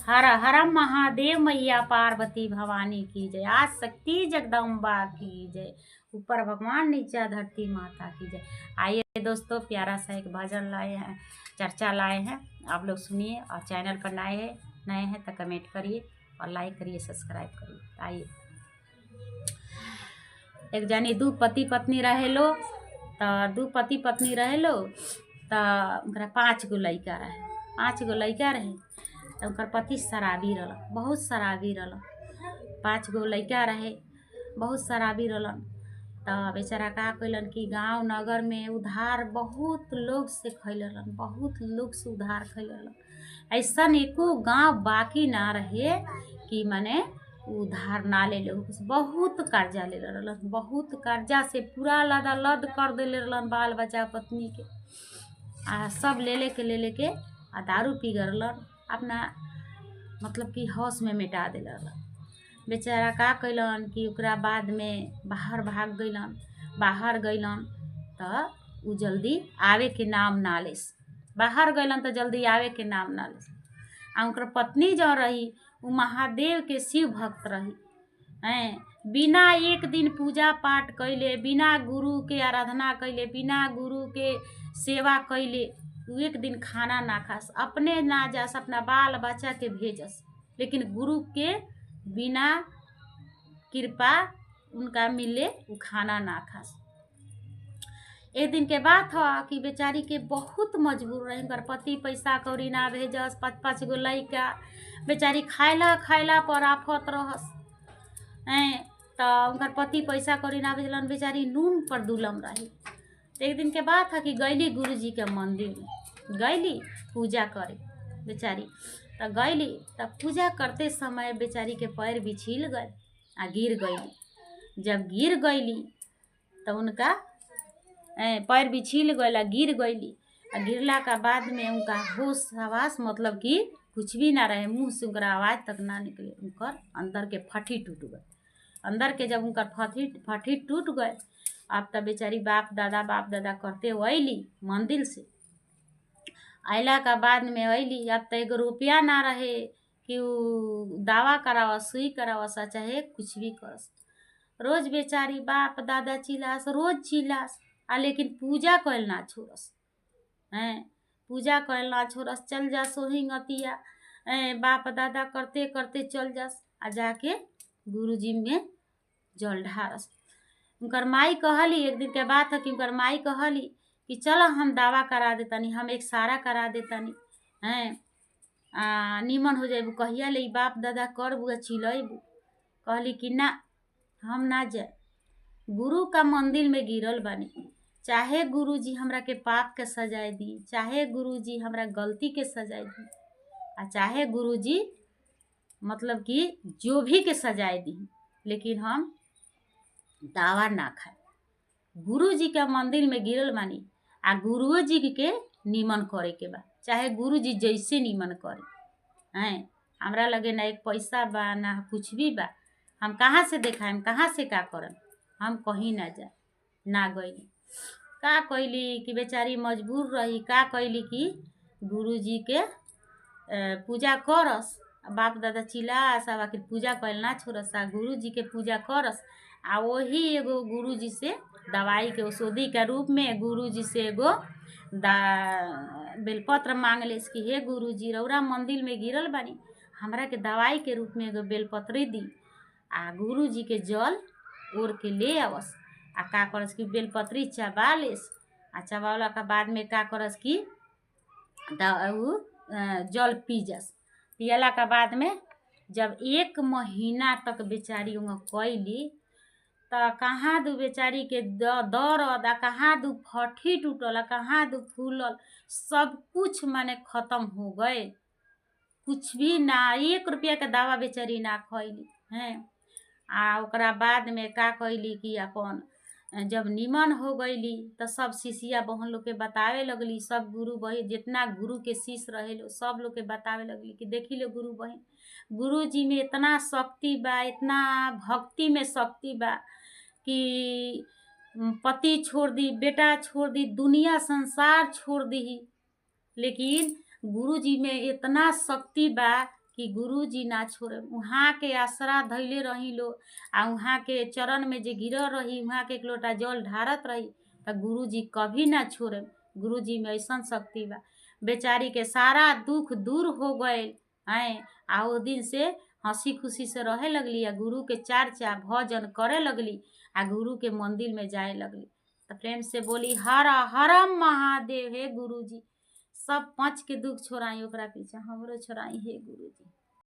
हर हर महादेव मैया पार्वती भवानी की जय। आज शक्ति जगदम्बा की जय। ऊपर भगवान नीचे धरती माता की जय। आइए दोस्तों, प्यारा सा एक भजन लाए हैं, चर्चा लाए हैं, आप लोग सुनिए। और चैनल पर नए हैं तो कमेंट करिए और लाइक करिए, सब्सक्राइब करिए। आइए। एक जानी दू पति पत्नी रहे लो, तो दू पति पत्नी रहे लो, तो 5 गो लड़का रहे। 5 गो लड़का रहे तो उनकर पति शराबी रहल, बहुत शराबी रहल। 5 गो लड़का रहे, बहुत शराबी रहलन। तो बेचारा का कैलन कि गांव नगर में उधार बहुत लोग से खैलन, बहुत लोग से उधार खैलन। ऐसा एको गांव बाकी ना रहे कि माने उधार ना ले लो। बहुत कर्जा ले रहलन, बहुत कर्जा से पूरा लद कर देले रहलन बाल बच्चा पत्नी के। आ सब ले लेके आ दारू पी गरलन, अपना मतलब कि होश में मिटा दिल। बेचारा का कैलन कि ओकरा बाद में बाहर भाग गइलन। बाहर गइलन तो उ जल्दी आवे के नाम ना लेस। बाहर गइलन तो जल्दी आवे के नाम ना लेस। आ उनकर पत्नी जो रही उ महादेव के शिव भक्त रही हैं। बिना एक दिन पूजा पाठ कैले, बिना गुरु के आराधना कैले, बिना गुरु के सेवा कैले एक दिन खाना ना खास, अपने ना जास, अपना बाल बच्चा के भेजस, लेकिन गुरु के बिना कृपा उनका मिले वो खाना ना खास। एक दिन के बात हो कि बेचारी के बहुत मजबूर रहे, उनकर पति पैसा कौड़ी ना भेजस, 5 गो लड़का, बेचारी खाइला पर आफत रहस हैं। तो उनकर पति पैसा कौड़ी ना भेजलन, बेचारी नून पर दुलम रही। एक दिन के बात है कि गईली गुरु जी के मंदिर में, गईली पूजा करे बेचारी। तो गईली तो पूजा करते समय बेचारी के पैर बिछिल गए आ गिर गईली। जब गिर गईली तो उनका पैर बिछिल गए, गिर गईली। आ गिरला का बाद में उनका होश हवास मतलब कि कुछ भी ना रहे, मुँह से उनका आवाज़ तक ना निकले। उनकर अंदर के फटी टूट गए। अंदर के जब उनकर फटी टूट गए, अब तब बेचारी बाप दादा करते अली मंदिर से। अला का बाद में अली, अब तो 1 रुपया ना रहे कि दावा करावस, सुई करावस, चाहे कुछ भी करस। रोज बेचारी बाप दादा चिल्लास, रोज चिल्लास, लेकिन पूजा कैल ना छोड़स हैं। पूजा कैल ना छोड़स, चल जा सोही गतिया बाप दादा करते करते चल जास आ जाके गुरुजी में जल ढारस। उनकर माई कहली, एक दिन के बात है कि उनकर माई कहली कि चलो हम दावा करा देतानी, हम एक सारा करा देतानी हैं, निमन हो जाएबू। कहिया ले बाप दादा करबू चिलैबू। कहली कि ना, हम ना जाए, गुरु का मंदिर में गिरल बानी, चाहे गुरु जी हमरा के पाप के सजाए दी, चाहे गुरु जी हमरा गलती के सजाए दी, आ चाहे गुरु जी मतलब कि जो भी के सजाए दी, लेकिन हम दावा ना खाए। गुरु जी के मंदिर में गिरल बानी आ गुरु जी के निमन करे के बा, चाहे गुरु जी जैसे निमन करे हैं। हमरा लगे ना एक पैसा बा ना कुछ भी बा, हम कहाँ से देखाएम, कहाँ से का करम। हम कहीं ना जा ना गईली। का कैली कि बेचारी मजबूर रही, का कैली कि गुरु जी के पूजा करस। बाप दादा चिल्लास, आखिर पूजा कैल ना छोड़स, गुरु जी के पूजा करस। आ वही एगो गुरु जी से दवाई के औषधि के रूप में गुरु जी से एगो बेलपत्र मांग लेस कि हे गुरु जी, रौरा मंदिर में गिरल बानी, हमरा के दवाई के रूप में एगो बेलपत्री दी। आ गुरु जी के जल ओढ़ के ले आवस। आ का करस कि बेलपत्री चबा लेस। आ चबावला के बाद में का करस कि जल पी जास। पियला के बाद में जब 1 महीना तक बेचारी वहाँ कैली, तो कहाँ दू बेचारी के दर्द, कहाँ दू फटी टूटल, कहाँ दू फूलल, सब कुछ माने खत्म हो गए। कुछ भी ना, 1 रुपया के दवा बेचारी ना खैली हैं। आ ओकरा बाद में का कैली कि अपन जब निमन हो गईली तो सब शिष्या बहन लोग के बतावे लगली। सब गुरु बहन जितना गुरु के शिष्य रहे लो सब लोग के बतावे लगली कि देखी लो गुरु बहन, गुरु जी में इतना शक्ति बा, इतना भक्ति में शक्ति बा कि पति छोड़ दी, बेटा छोड़ दी, दुनिया संसार छोड़ दी, लेकिन गुरु जी में इतना शक्ति बा कि गुरुजी ना छोड़े, वहाँ के आसरा धैले रही लो आ वहाँ के चरण में जे गिरल रही, वहाँ के एक लोटा जल ढारत रही तो गुरुजी कभी ना छोड़े। गुरुजी में ऐसा शक्ति बा। बेचारी के सारा दुख दूर हो गए हैं आ वो दिन से हंसी खुशी से रहे लगली आ गुरु के चर्चा भजन करे लगली आ गुरु के मंदिर में जाए लगली। तो प्रेम से बोली हर हर महादेव। हे गुरुजी सब पंच के दुख छोड़ाई, ओकरा पीछे हमरो छोड़ाई हे गुरुजी।